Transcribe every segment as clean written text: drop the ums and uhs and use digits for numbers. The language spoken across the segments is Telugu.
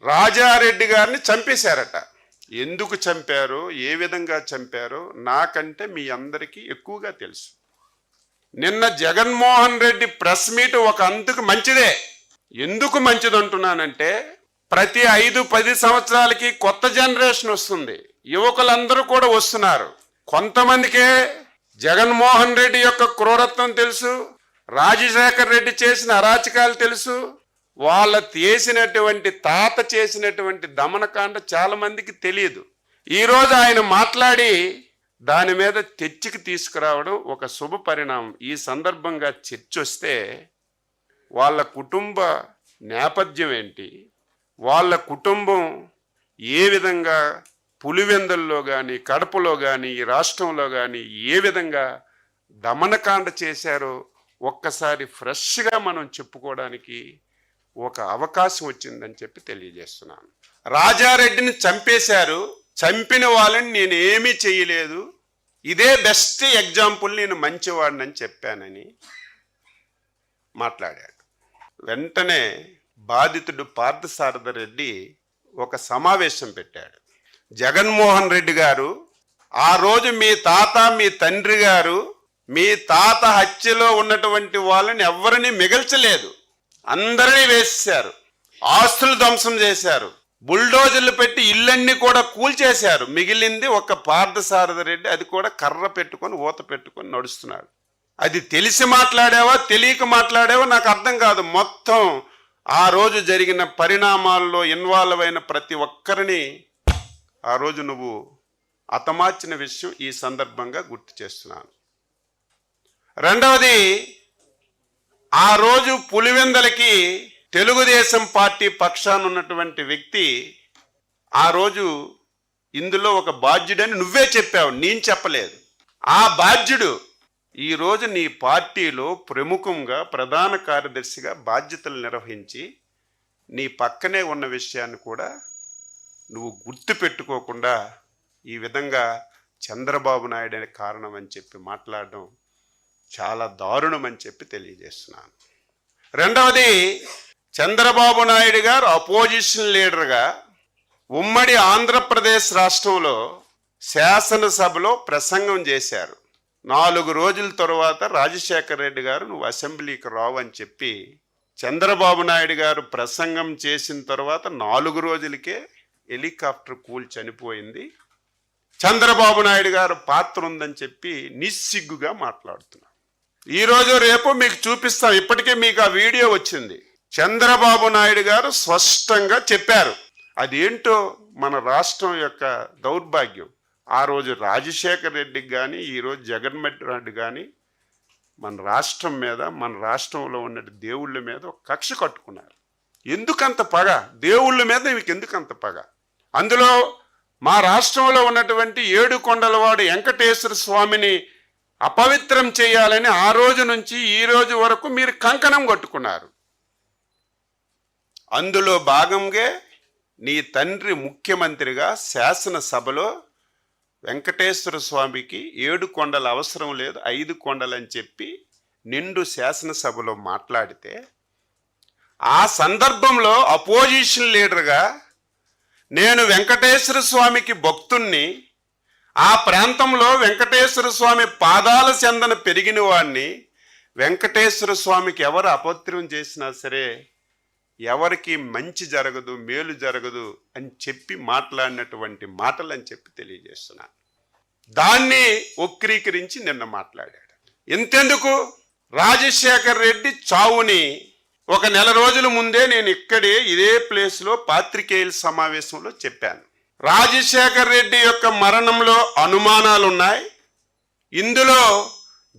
రాజారెడ్డి గారిని చంపేశారట. ఎందుకు చంపారో, ఏ విధంగా చంపారో నాకంటే మీ అందరికీ ఎక్కువగా తెలుసు. నిన్న జగన్మోహన్ రెడ్డి ప్రెస్ మీట్ ఒక అందుకు మంచిదే. ఎందుకు మంచిది అంటున్నానంటే, ప్రతి 5-10 సంవత్సరాలకి కొత్త జనరేషన్ వస్తుంది, యువకులందరూ కూడా వస్తున్నారు. కొంతమందికే జగన్మోహన్ రెడ్డి యొక్క క్రూరత్వం తెలుసు, రాజశేఖర్ రెడ్డి చేసిన అరాచకాలు తెలుసు, వాళ్ళ తాత చేసినటువంటి దమనకాండ చాలా మందికి తెలియదు. ఈరోజు ఆయన మాట్లాడి దాని మీద చర్చకి తీసుకురావడం ఒక శుభ పరిణామం. ఈ సందర్భంగా చర్చ వస్తే వాళ్ళ కుటుంబ నేపథ్యం ఏంటి, వాళ్ళ కుటుంబం ఏ విధంగా పులివెందుల్లో కానీ, కడపలో కానీ, ఈ రాష్ట్రంలో కానీ ఏ విధంగా దమనకాండ చేశారో ఒక్కసారి ఫ్రెష్గా మనం చెప్పుకోవడానికి ఒక అవకాశం వచ్చిందని చెప్పి తెలియజేస్తున్నాను. రాజారెడ్డిని చంపేశారు, చంపిన వాళ్ళని నేను ఏమీ చేయలేదు, ఇదే బెస్ట్ ఎగ్జాంపుల్, నేను మంచివాడినని చెప్పానని మాట్లాడాడు. వెంటనే బాధితుడు పార్థసారథి రెడ్డి ఒక సమావేశం పెట్టాడు. జగన్మోహన్ రెడ్డి గారు, ఆ రోజు మీ తాత, మీ తండ్రి గారు, మీ తాత హత్యలో ఉన్నటువంటి వాళ్ళని ఎవరిని మిగల్చలేదు, అందరినీ వేసేశారు, ఆస్తులు ధ్వంసం చేశారు, బుల్డోజర్లు పెట్టి ఇళ్ళన్నీ కూడా కూల్చేశారు. మిగిలింది ఒక పార్థసారథి రెడ్డి, అది కూడా కర్ర పెట్టుకొని ఊత పెట్టుకొని నడుస్తున్నాడు. అది తెలిసి మాట్లాడావా తెలియక మాట్లాడావా నాకు అర్థం కాదు. మొత్తం ఆ రోజు జరిగిన పరిణామాల్లో ఇన్వాల్వ్ అయిన ప్రతి ఒక్కరిని ఆ రోజు నువ్వు హతమార్చిన విషయం ఈ సందర్భంగా గుర్తు చేస్తున్నాను. రెండవది, ఆ రోజు పులివెందలకి తెలుగుదేశం పార్టీ పక్షాన ఉన్నటువంటి వ్యక్తి ఆ రోజు ఇందులో ఒక బాధ్యుడని నువ్వే చెప్పావు, నేను చెప్పలేదు. ఆ బాధ్యుడు ఈరోజు నీ పార్టీలో ప్రముఖంగా ప్రధాన కార్యదర్శిగా బాధ్యతలు నిర్వహించి నీ పక్కనే ఉన్న విషయాన్ని కూడా నువ్వు గుర్తు పెట్టుకోకుండా ఈ విధంగా చంద్రబాబు నాయుడు అనే కారణం అని చెప్పి మాట్లాడడం చాలా దారుణం అని చెప్పి తెలియజేస్తున్నాను. రెండవది, చంద్రబాబు నాయుడు గారు అపోజిషన్ లీడర్గా ఉమ్మడి ఆంధ్రప్రదేశ్ రాష్ట్రంలో శాసనసభలో ప్రసంగం చేశారు. 4 రోజుల తర్వాత రాజశేఖర రెడ్డి గారు నువ్వు అసెంబ్లీకి రావు అని చెప్పి చంద్రబాబు నాయుడు గారు ప్రసంగం చేసిన తర్వాత 4 రోజులకే హెలికాప్టర్ కూల్ చనిపోయింది. చంద్రబాబు నాయుడు గారు పాత్ర ఉందని చెప్పి నిస్సిగ్గుగా మాట్లాడుతున్నారు. ఈరోజు రేపు మీకు చూపిస్తాం, ఇప్పటికే మీకు ఆ వీడియో వచ్చింది. చంద్రబాబు నాయుడు గారు స్పష్టంగా చెప్పారు. అదేంటో మన రాష్ట్రం యొక్క దౌర్భాగ్యం. ఆ రోజు రాజశేఖర్ రెడ్డికి కానీ, ఈరోజు జగన్మోహన్ రెడ్డి కానీ మన రాష్ట్రం మీద, మన రాష్ట్రంలో ఉన్న దేవుళ్ళ మీద ఒక కక్ష కట్టుకున్నారు. ఎందుకంత పగ? దేవుళ్ళ మీద మీకు ఎందుకంత పగ? అందులో మా రాష్ట్రంలో ఉన్నటువంటి 7 కొండలవాడు వెంకటేశ్వర స్వామిని అపవిత్రం చేయాలని ఆ రోజు నుంచి ఈ రోజు వరకు మీరు కంకణం కట్టుకున్నారు. అందులో భాగంగా నీ తండ్రి ముఖ్యమంత్రిగా శాసనసభలో వెంకటేశ్వర స్వామికి 7 కొండల అవసరం లేదు, 5 కొండలని చెప్పి నిండు శాసనసభలో మాట్లాడితే, ఆ సందర్భంలో అపోజిషన్ లీడర్గా నేను వెంకటేశ్వర స్వామికి భక్తుణ్ణి, ఆ ప్రాంతంలో వెంకటేశ్వర స్వామి పాదాల చెందన పెరిగిన వాడిని, వెంకటేశ్వర స్వామికి ఎవరు అపవిత్రం చేసినా సరే ఎవరికి మంచి జరగదు, మేలు జరగదు అని చెప్పి మాట్లాడినటువంటి మాటలు అని చెప్పి తెలియజేస్తున్నాను. దాన్ని వక్రీకరించి నిన్న మాట్లాడాడు. ఇంతెందుకు, రాజశేఖర్ రెడ్డి చావుని ఒక నెల రోజుల ముందే నేను ఇదే ప్లేస్లో పాత్రికేయుల సమావేశంలో చెప్పాను. రాజశేఖర్ రెడ్డి యొక్క మరణంలో అనుమానాలున్నాయి, ఇందులో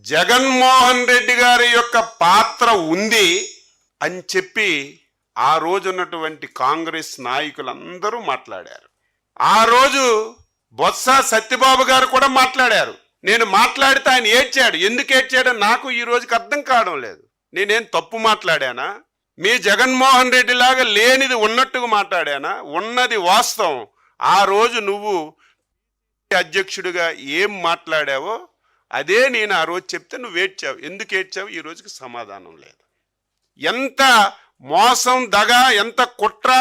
జగన్మోహన్ రెడ్డి గారి యొక్క పాత్ర ఉంది అని చెప్పి ఆ రోజు ఉన్నటువంటి కాంగ్రెస్ నాయకులందరూ మాట్లాడారు. ఆ రోజు బొత్స సత్యబాబు గారు కూడా మాట్లాడారు. నేను మాట్లాడితే ఆయన ఏడ్చాడు. ఎందుకు ఏడ్చాడో నాకు ఈ రోజుకి అర్థం కావడం లేదు. నేనేం తప్పు మాట్లాడానా? మీ జగన్మోహన్ రెడ్డి లాగా లేనిది ఉన్నట్టుగా మాట్లాడానా? ఉన్నది వాస్తవం. ఆ రోజు నువ్వు అధ్యక్షుడిగా ఏం మాట్లాడావో అదే నేను ఆ రోజు చెప్తే నువ్వు ఏడ్చావు. ఎందుకు ఏడ్చావు? ఈ రోజుకి సమాధానం లేదు. ఎంత మోసం, దగ, ఎంత కుట్ర,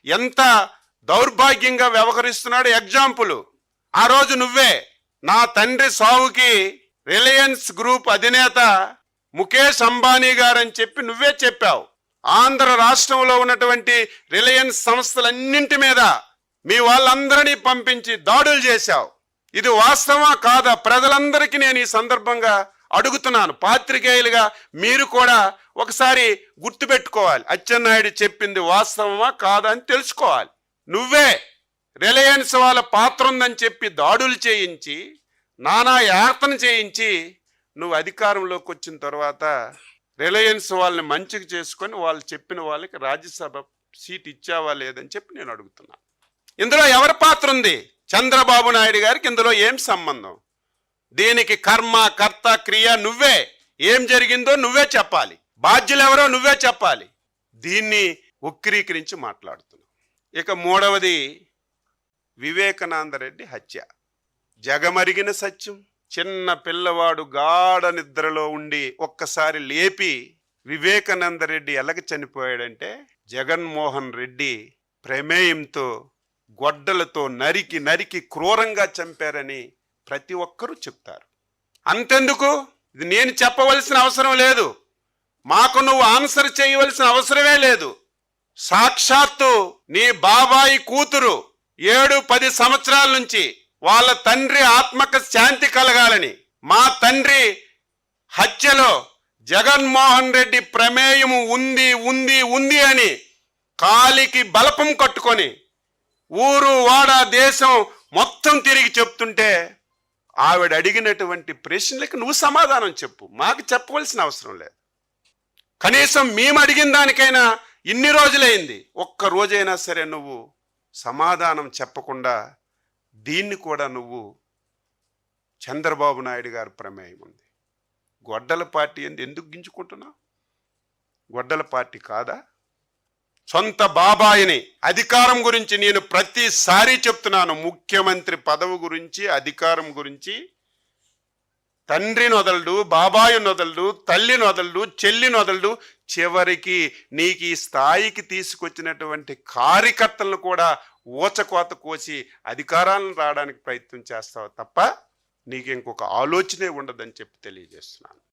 ఎంత దౌర్భాగ్యంగా వ్యవహరిస్తున్నాడు ఎగ్జాంపుల్. ఆ రోజు నువ్వే నా తండ్రి సావుకి రిలయన్స్ గ్రూప్ అధినేత ముఖేష్ అంబానీ గారని చెప్పి నువ్వే చెప్పావు. ఆంధ్ర రాష్ట్రంలో ఉన్నటువంటి రిలయన్స్ సంస్థలన్నింటి మీద మీ వాళ్ళందరినీ పంపించి దాడులు చేశావు. ఇది వాస్తవమా కాదా? ప్రజలందరికీ నేను ఈ సందర్భంగా అడుగుతున్నాను. పాత్రికేయులుగా మీరు కూడా ఒకసారి గుర్తుపెట్టుకోవాలి. అచ్చెన్నాయుడు చెప్పింది వాస్తవమా కాదా అని తెలుసుకోవాలి. నువ్వే రిలయన్స్ వాళ్ళ పాత్ర ఉందని చెప్పి దాడులు చేయించి నానా యాతన చేయించి నువ్వు అధికారంలోకి వచ్చిన తర్వాత రిలయన్స్ వాళ్ళని మంచిగా చేసుకొని వాళ్ళు చెప్పిన వాళ్ళకి రాజ్యసభ సీట్ ఇచ్చావా లేదని చెప్పి నేను అడుగుతున్నాను. ఇందులో ఎవరి పాత్ర ఉంది? చంద్రబాబు నాయుడు గారికి ఇందులో ఏం సంబంధం? దీనికి కర్మ కర్త క్రియ నువ్వే. ఏం జరిగిందో నువ్వే చెప్పాలి. బాధ్యులు ఎవరో నువ్వే చెప్పాలి. దీన్ని ఉక్కిరీకరించి మాట్లాడుతున్నావు. ఇక మూడవది వివేకానంద రెడ్డి హత్య. జగమరిగిన సత్యం. చిన్న పిల్లవాడు గాఢ నిద్రలో ఉండి ఒక్కసారి లేపి వివేకానంద రెడ్డి ఎలాగ చనిపోయాడంటే జగన్మోహన్ రెడ్డి ప్రమేయంతో గొడ్డలతో నరికి నరికి క్రూరంగా చంపారని ప్రతి ఒక్కరూ చెప్తారు. అంతెందుకు, ఇది నేను చెప్పవలసిన అవసరం లేదు. మాకు నువ్వు ఆన్సర్ చేయవలసిన అవసరమే లేదు. సాక్షాత్తు నీ బాబాయి కూతురు 7-10 సంవత్సరాల నుంచి వాళ్ళ తండ్రి ఆత్మక శాంతి కలగాలని, మా తండ్రి హత్యలో జగన్మోహన్ రెడ్డి ప్రమేయం ఉంది ఉంది ఉంది అని కాలికి బలపం కట్టుకొని ఊరు వాడ దేశం మొత్తం తిరిగి చెప్తుంటే ఆవిడ అడిగినటువంటి ప్రశ్నలకు నువ్వు సమాధానం చెప్పు. మాకు చెప్పవలసిన అవసరం లేదు. కనీసం మేము అడిగిన దానికైనా ఇన్ని రోజులైంది, ఒక్క రోజైనా సరే నువ్వు సమాధానం చెప్పకుండా దీన్ని కూడా నువ్వు చంద్రబాబు నాయుడు గారి ప్రమేయం ఉంది, గొడ్డల పార్టీ ఎందుకు గింజుకుంటున్నావు? గొడ్డల పార్టీ కాదా? సొంత బాబాయిని అధికారం గురించి నేను ప్రతిసారి చెప్తున్నాను. ముఖ్యమంత్రి పదవి గురించి, అధికారం గురించి తండ్రిని వదలడు, బాబాయిని వదలడు, తల్లిని వదలడు, చెల్లిని వదలడు. చివరికి నీకు ఈ స్థాయికి తీసుకొచ్చినటువంటి కార్యకర్తలను కూడా ఊచకోత కోసి అధికారాలను రావడానికి ప్రయత్నం చేస్తావు తప్ప నీకు ఇంకొక ఆలోచనే ఉండదని చెప్పి తెలియజేస్తున్నాను.